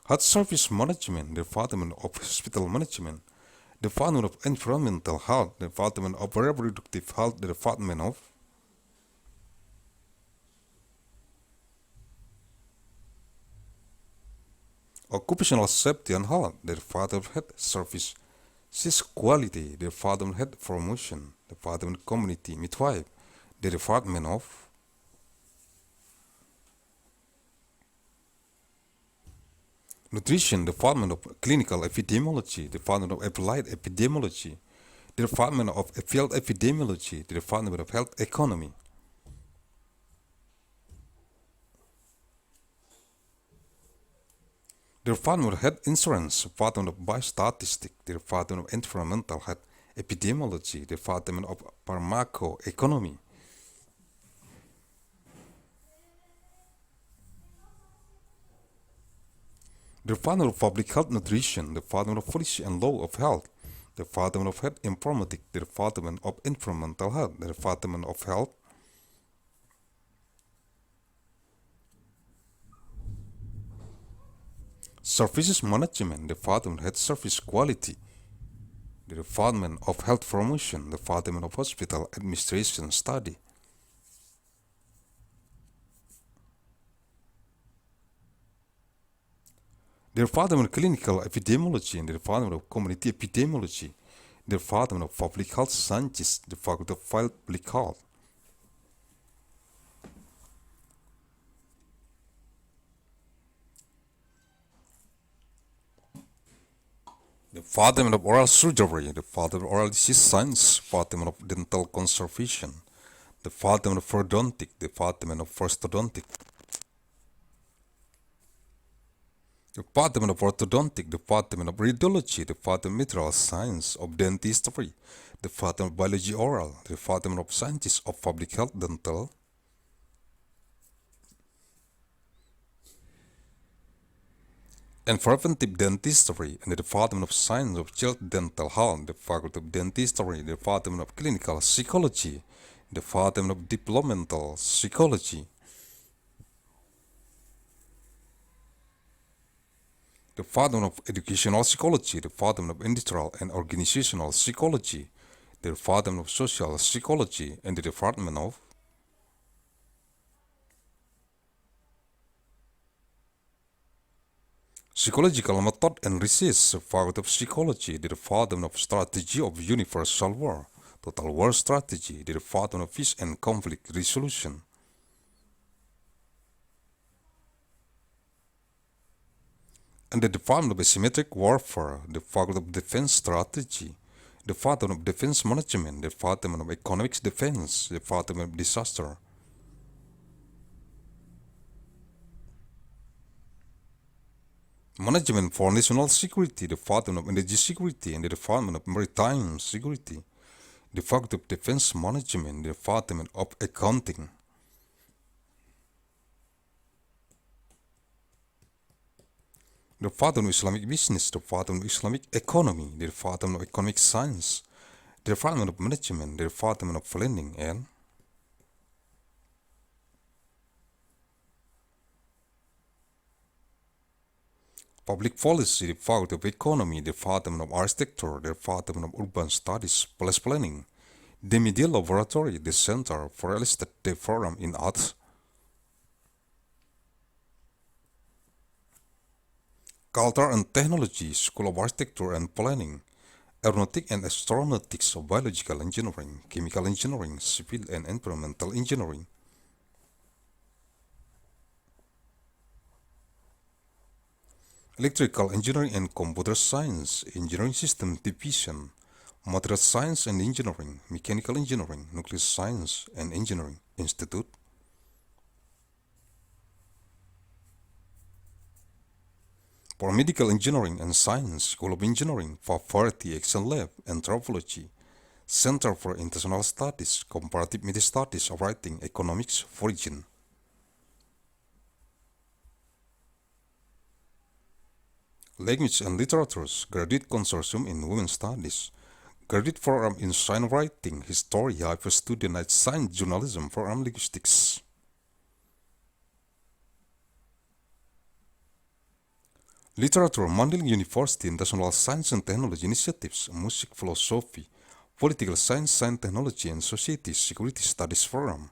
Speaker 1: Health Service Management, the Department of Hospital Management, the Department of Environmental Health, the Department of Reproductive Health, the Department of Occupational Safety and Health, the Department of Health Services Quality, the Department of Health Promotion, the Department of Community Midwife, the Department of Nutrition, the Department of Clinical Epidemiology, the Department of Applied Epidemiology, the Department of Field Epidemiology, the Department of Health Economy, the Department of Health Insurance, the Department of Biostatistics, the Department of Environmental Health Epidemiology, the Department of Pharmacoeconomy, the Department of Public Health Nutrition, the Department of Policy and Law of Health, the Department of Health Informatics, the Department of Environmental Health, the Department of Health, Services Management, the Department of Health Service Quality, the Department of Health Promotion, the Department of Hospital Administration Study, the Department of Clinical Epidemiology and the Department of Community Epidemiology, the Department of Public Health Sciences, the Faculty of Public Health, the Department of Oral Surgery, the Department of Oral Disease Science, Department of Dental Conservation, the Department of Orthodontic, the Department of Orthodontic, the Department of Orthodontic, the Department of Radiology, the Department of Material Science of Dentistry, the Department of Biology Oral, the Department of Sciences of Public Health Dental, and Preventive Dentistry, and the Department of Science of Child Dental Health, the Faculty of Dentistry, the Department of Clinical Psychology, the Department of Developmental Psychology, the Department of Educational Psychology, the Department of Industrial and Organizational Psychology, the Department of Social Psychology, and the Department of Psychological Method and Research, the Faculty of Psychology, the Department of Strategy of Universal War, Total War Strategy, the Department of Peace and Conflict Resolution, and the Department of Asymmetric Warfare, the Faculty of Defense Strategy, the Department of Defense Management, the Department of Economics Defense, the Department of Disaster Management for National Security, the Department of Energy Security, and the Department of Maritime Security, the Faculty of Defense Management, the Department of Accounting, the Department of Islamic Business, the Department of Islamic Economy, the Department of Economic Science, the Department of Management, the Department of Planning, and Public Policy, the Faculty of Economy, the Department of Architecture, the Department of Urban Studies, Place Planning, the Media Laboratory, the Center for Real Estate, the Forum in Arts, Culture and Technology, School of Architecture and Planning, Aeronautic and Astronautics, Biological Engineering, Chemical Engineering, Civil and Environmental Engineering, Electrical Engineering and Computer Science, Engineering System Division, Material Science and Engineering, Mechanical Engineering, Nuclear Science and Engineering Institute, for Medical Engineering and Science, School of Engineering, Faculty Action Lab, Anthropology, Center for International Studies, Comparative Media Studies, Writing, Economics, Origin, Language and Literatures, Graduate Consortium in Women's Studies, Graduate Program in Science Writing, History, Hyper Student at Science Journalism, Program Linguistics, Literature, Mandailing University, National Science and Technology Initiatives, Music, Philosophy, Political Science, Science, Technology and Society, Security Studies Program,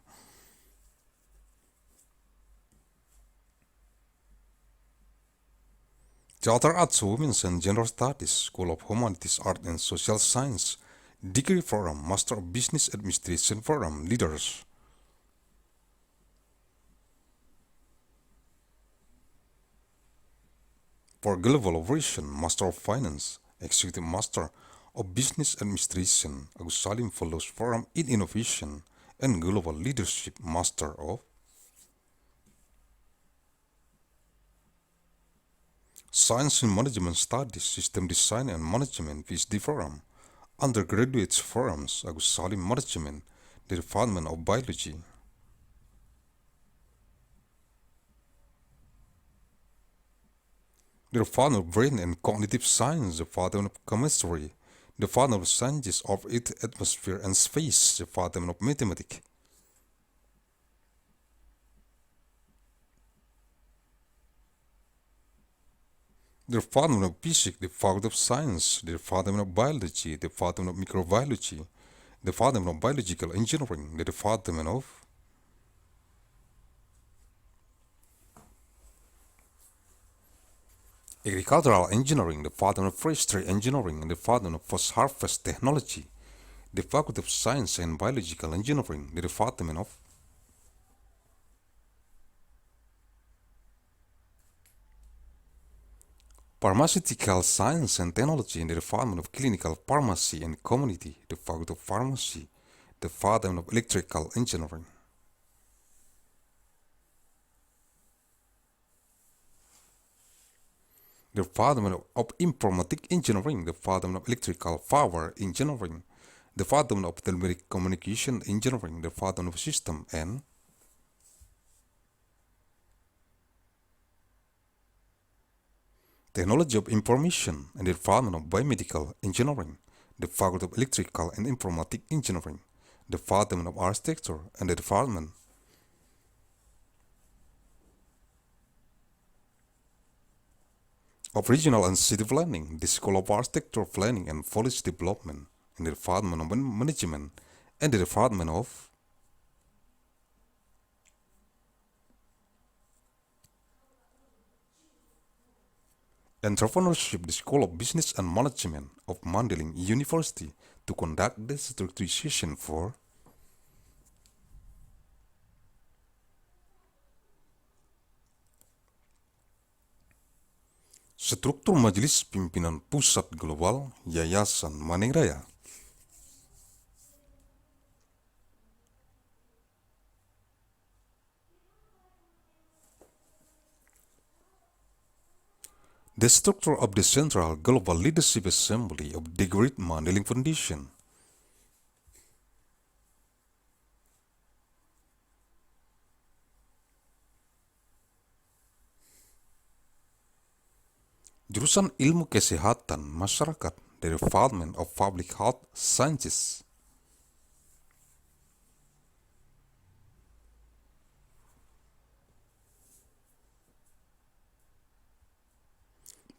Speaker 1: Theater Arts, Women's and Gender Studies, School of Humanities, Art and Social Science, Degree Program, Master of Business Administration Program, Leaders, for Global Operation, Master of Finance, Executive Master of Business Administration, Agussalim Fellows Program in Innovation, and Global Leadership Master of Science in Management Studies, System Design and Management, PhD Program, Undergraduate Programs, Agussalim Management, the Department of Biology, The Department of Brain and Cognitive Science, the Department of Chemistry, the Department of Sciences of Earth, Atmosphere and Space, the Department of Mathematics. The Department of Physics, the Department of Science, the Department of Biology, the Department of Microbiology, the Department of Biological Engineering, the Department of Agricultural Engineering, the Department of Forestry Engineering, and the Department of Post-Harvest Technology, the Faculty of Science and Biological Engineering, the Department of Pharmaceutical Science and Technology, and the Department of Clinical Pharmacy and Community, the Faculty of Pharmacy, the Department of Electrical Engineering. The Department of Informatic Engineering, the Department of Electrical Power Engineering, the Department of Telecommunication Engineering, the Department of System and Technology of Information, and the Department of Biomedical Engineering, the Faculty of Electrical and Informatic Engineering, the Department of Architecture, and the Department of Regional and City Planning, the School of Architecture Planning and Policy Development, and the Department of Management, and the Department of Entrepreneurship, the School of Business and Management of Mandailing University, to conduct the structurization for struktur Majelis Pimpinan Pusat Global Yayasan Raya. The structure of the Central Global Leadership Assembly of the Great Mandailing Foundation. Jurusan Ilmu Kesehatan Masyarakat, the Department of Public Health Sciences.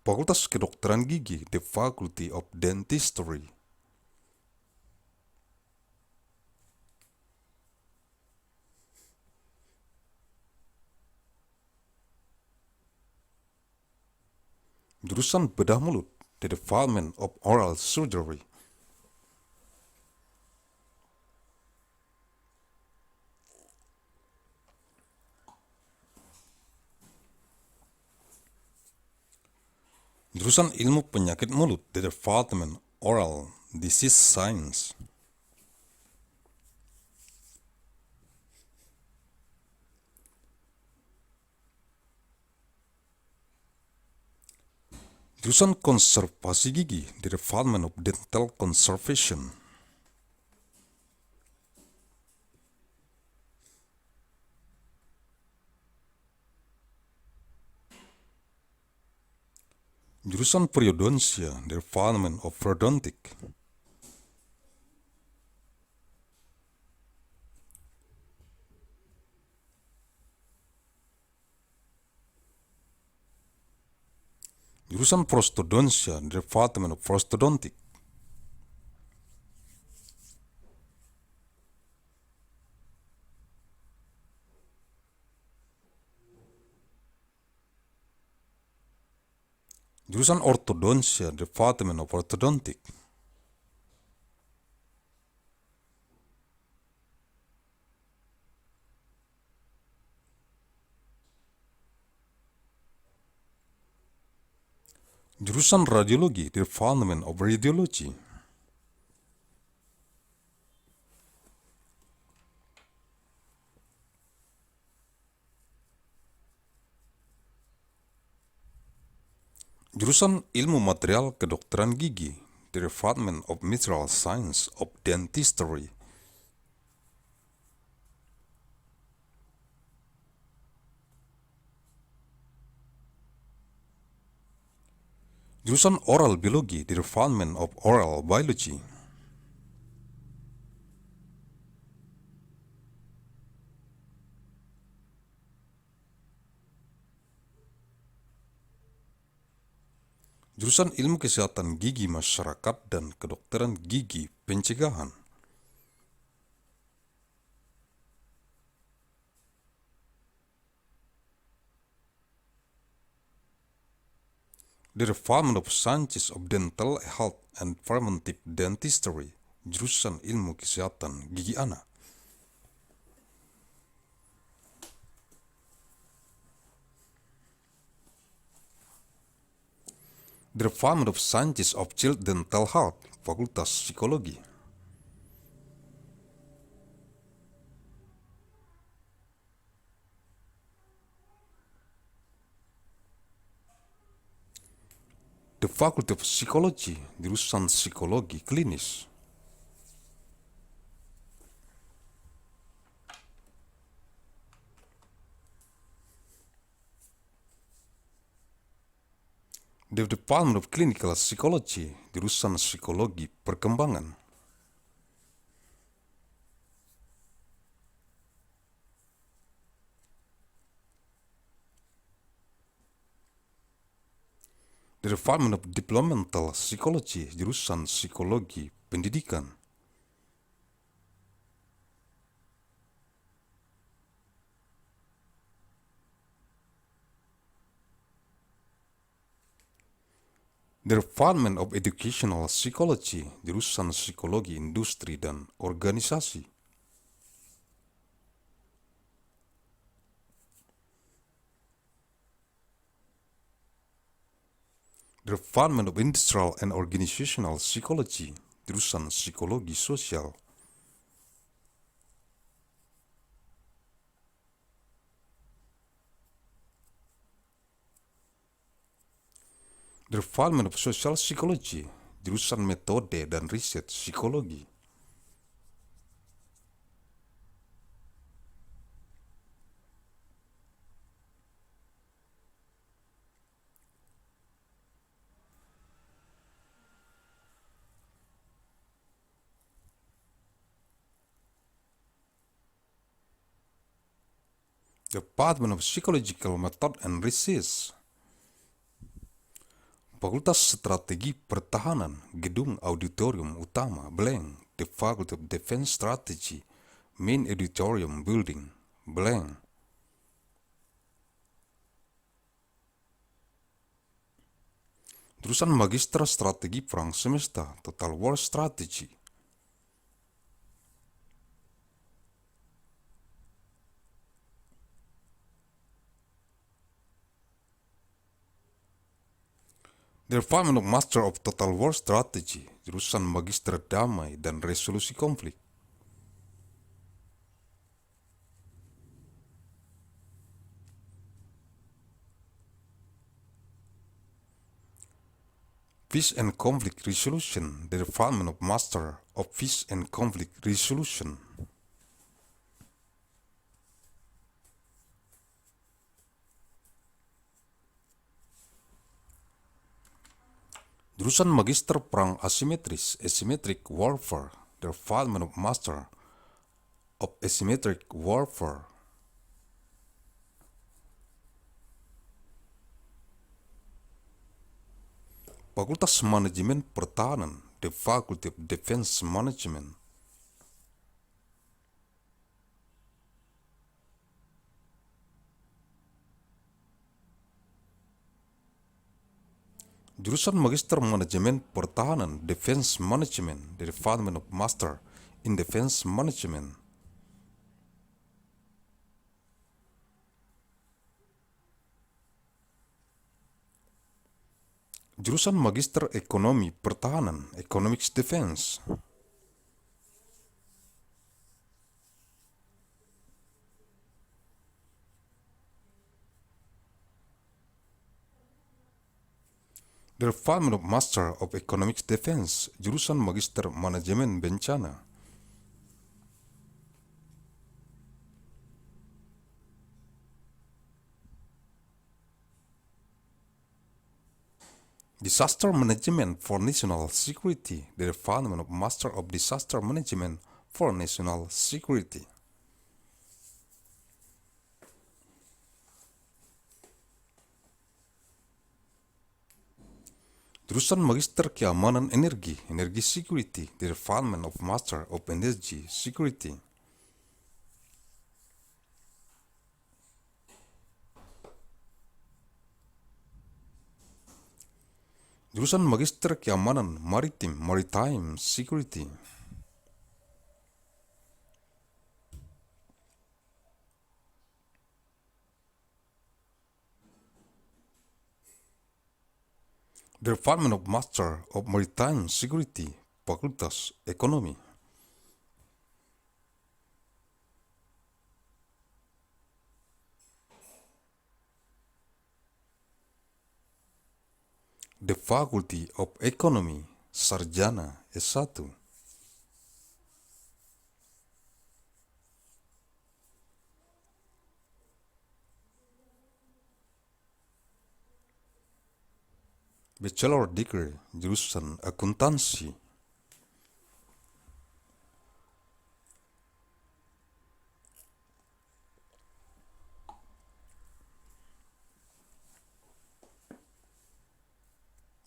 Speaker 1: Fakultas Kedokteran Gigi, the Faculty of Dentistry. Jurusan Bedah Mulut, the Department of Oral Surgery. Jurusan Ilmu Penyakit Mulut, the Department Oral Disease Science. Jurusan Konservasi Gigi, the Department of Dental Conservation. Jurusan Periodontia, the Department of Periodontic. Jurusan Prostodontia, the Department of Prostodontic. Jurusan Ortodontia, Department of Orthodontic. Jurusan Radiologi, Department of Radiology. Jurusan Ilmu Material Kedokteran Gigi, the Department of Material Science of Dentistry. Jurusan Oral Biologi, the Department of Oral Biology. Jurusan Ilmu Kesehatan Gigi Masyarakat dan Kedokteran Gigi Pencegahan. The Department of Sciences of Dental Health and Preventive Dentistry, jurusan Ilmu Kesehatan Gigi Anak. The Department of Sciences of Child Dental Health, Fakultas Psikologi. The Faculty of Psychology, jurusan Psikologi Klinis. The Department of Clinical Psychology, jurusan Psikologi Perkembangan. The Department of Developmental Psychology, jurusan Psikologi Pendidikan. The Department of Educational Psychology, jurusan Psikologi Industri dan Organisasi. The Department of Industrial and Organizational Psychology, jurusan Psikologi Sosial. The Department of Social Psychology, jurusan Metode dan Riset Psikologi. Department of Psychological Method and Research. Fakultas Strategi Pertahanan, Gedung Auditorium Utama, blank. The Faculty of Defense Strategy, Main Auditorium Building, blank. Jurusan Magister Strategi Perang Semesta, Total War Strategy. The Department of Master of Total War Strategy, jurusan Magister Damai dan Resolusi Konflik. Peace and Conflict Resolution, the Department of Master of Peace and Conflict Resolution. Jurusan Magister Perang Asimetris, Asymmetric Warfare, the Department of Master of Asymmetric Warfare. Fakultas Manajemen Pertahanan, the Faculty of Defense Management. Jurusan Magister Manajemen Pertahanan, Defense Management, the Department of Master in Defense Management. Jurusan Magister Ekonomi Pertahanan, Economics Defense. The Department of Master of Economics Defense, jurusan Magister Manajemen Bencana. Disaster Management for National Security, the Department of Master of Disaster Management for National Security. Jurusan Magister Keamanan Energi, Energy Security, the Department of Master of Energy Security. Jurusan Magister Keamanan Maritim, Maritime Security. The Department of Master of Maritime Security, Fakultas Ekonomi. The Faculty of Economy, Sarjana S1. Bachelor Degree, jurusan Akuntansi.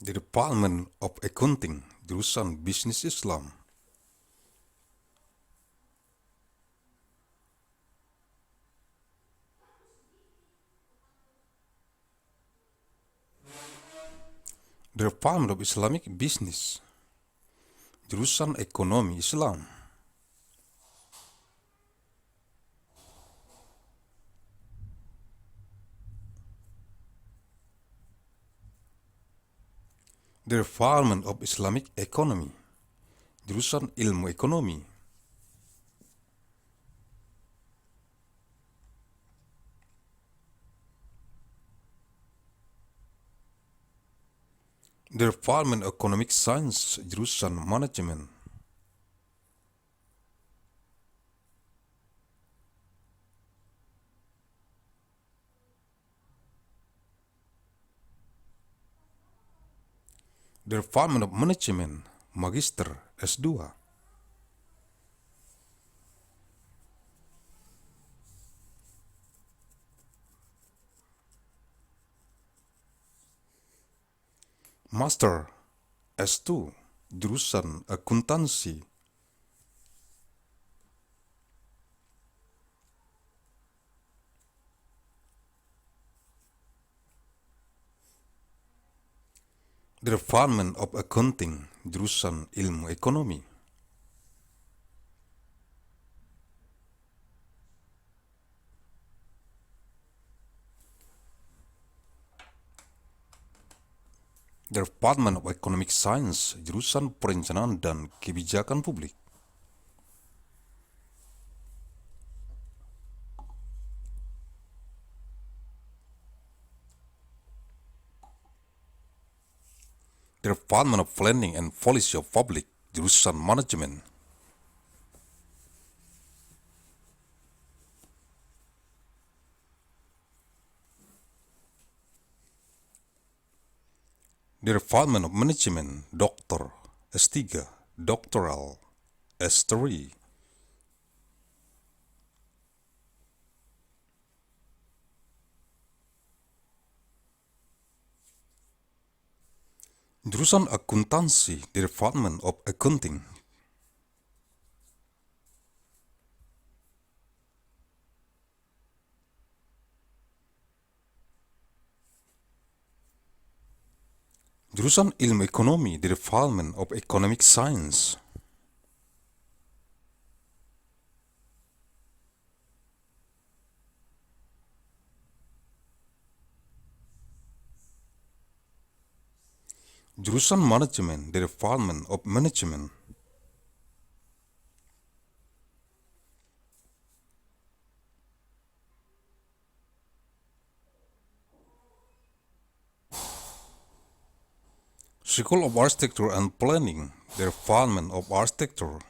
Speaker 1: The Department of Accounting, jurusan Bisnis Islam. The Department of Islamic Business, jurusan Ekonomi Islam. The Department of Islamic Economy, jurusan Ilmu Ekonomi. The Department of Economic Science, jurusan Manajemen. The Department of Management, Magister S2. Master S2, jurusan Akuntansi. The Department of Accounting, jurusan Ilmu Ekonomi. The Department of Economic Science, jurusan Perencanaan dan Kebijakan Publik. The Department of Planning and Policy of Public, jurusan Manajemen. The Department of Management, Dr. S3, Doctoral S3. Jurusan Akuntansi, the Department of Accounting. Jurusan Ilmu Ekonomi, the Department of Economic Science. Jurusan Manajemen, the Department of Management. School of Architecture and Planning, the Department of Architecture.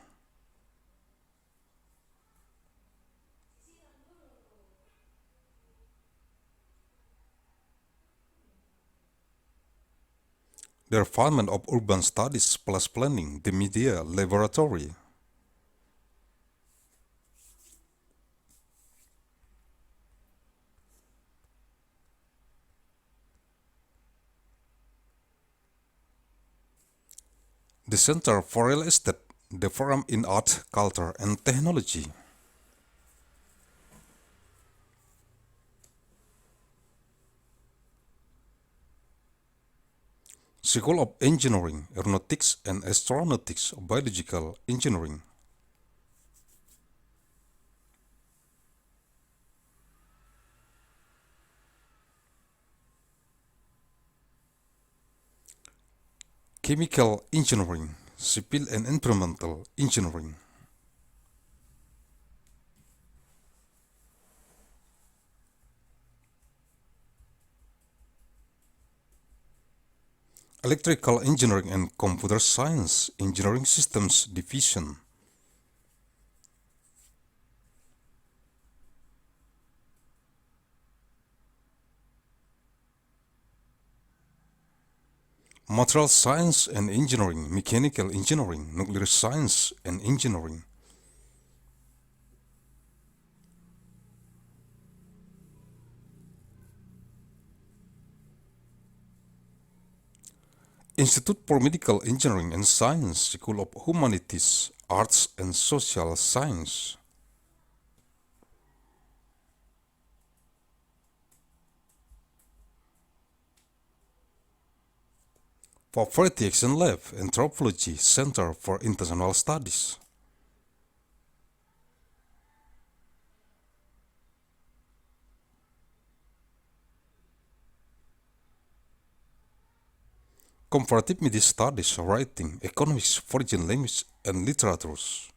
Speaker 1: The Department of Urban Studies plus Planning, the Media Laboratory. The Center for Real Estate, the Forum in Art, Culture, and Technology. School of Engineering, Aeronautics, and Astronautics, Biological Engineering. Chemical Engineering, Civil and Environmental Engineering. Electrical Engineering and Computer Science, Engineering Systems Division. Material Science and Engineering, Mechanical Engineering, Nuclear Science and Engineering. Institute for Medical Engineering and Science, School of Humanities, Arts and Social Science. Poverty Action Lab, Anthropology, Center for International Studies. Comparative Media Studies, Writing, Economics, Foreign Language, and Literatures.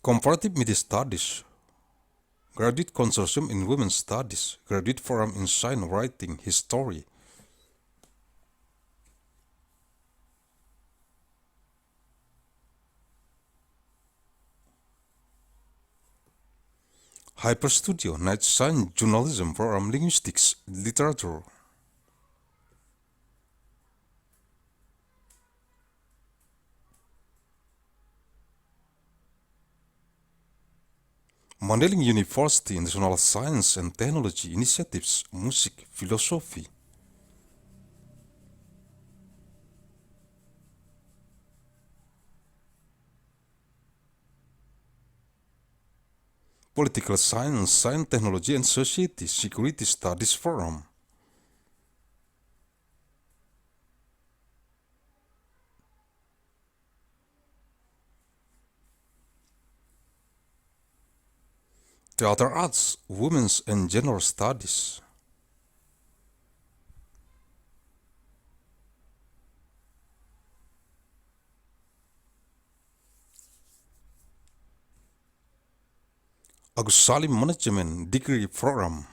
Speaker 1: Comparative Media Studies, Graduate Consortium in Women's Studies, Graduate Forum in Science, Writing, History. Hyper Studio, Night Science, Journalism, Forum, Linguistics, Literature. Mandailing University, International Science and Technology Initiatives, Music, Philosophy. Political Science, Science, Technology and Society, Security Studies Forum. Theater Arts, Women's and Gender Studies. Agussalim Management Degree Program.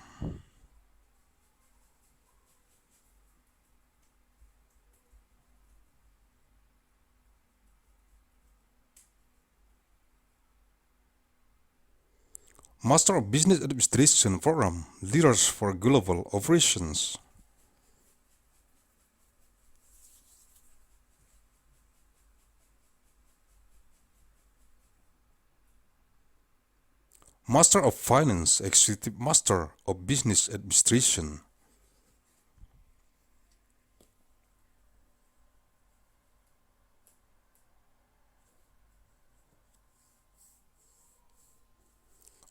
Speaker 1: Master of Business Administration Program, Leaders for Global Operations. Master of Finance, Executive Master of Business Administration.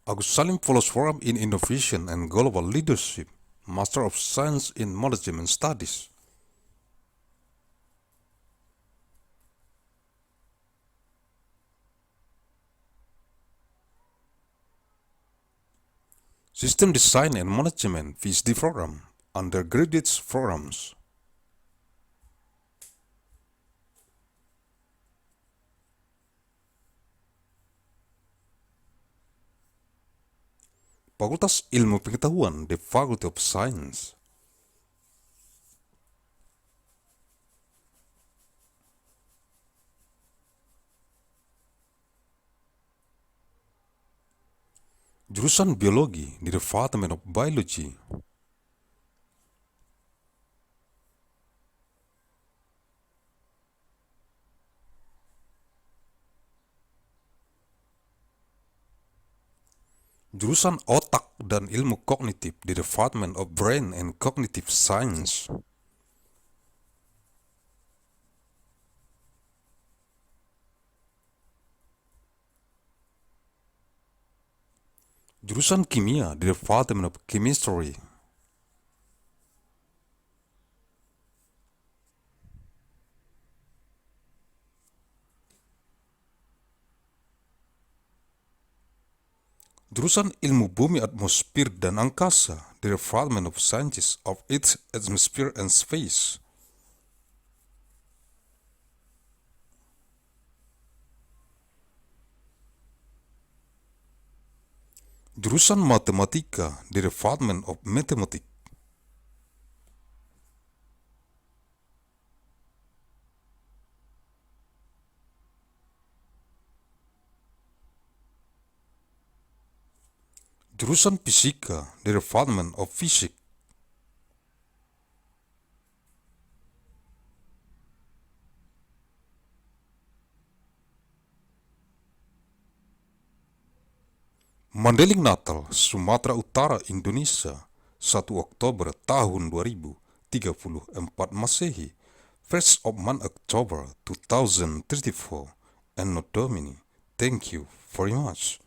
Speaker 1: Agussalim Fellows Forum in Innovation and Global Leadership, Master of Science in Management Studies. System Design and Management, PhD Program, Undergraduate Programs. Fakultas Ilmu Pengetahuan, the Faculty of Science. Jurusan Biologi di Department of Biology. Jurusan Otak dan Ilmu Kognitif di Department of Brain and Cognitive Science. Jurusan Kimia di Department of Chemistry. Jurusan Ilmu Bumi, Atmosfer, dan Angkasa di Department of Sciences of Earth, Atmosphere, and Space. Jurusan Matematika di Department of Mathematics. Jurusan Fisika di Department of Physics. Mandailing Natal, Sumatera Utara, Indonesia, 1 Oktober tahun 2034 Masehi, 1st of month October 2034, Anno Domini. Thank you very much.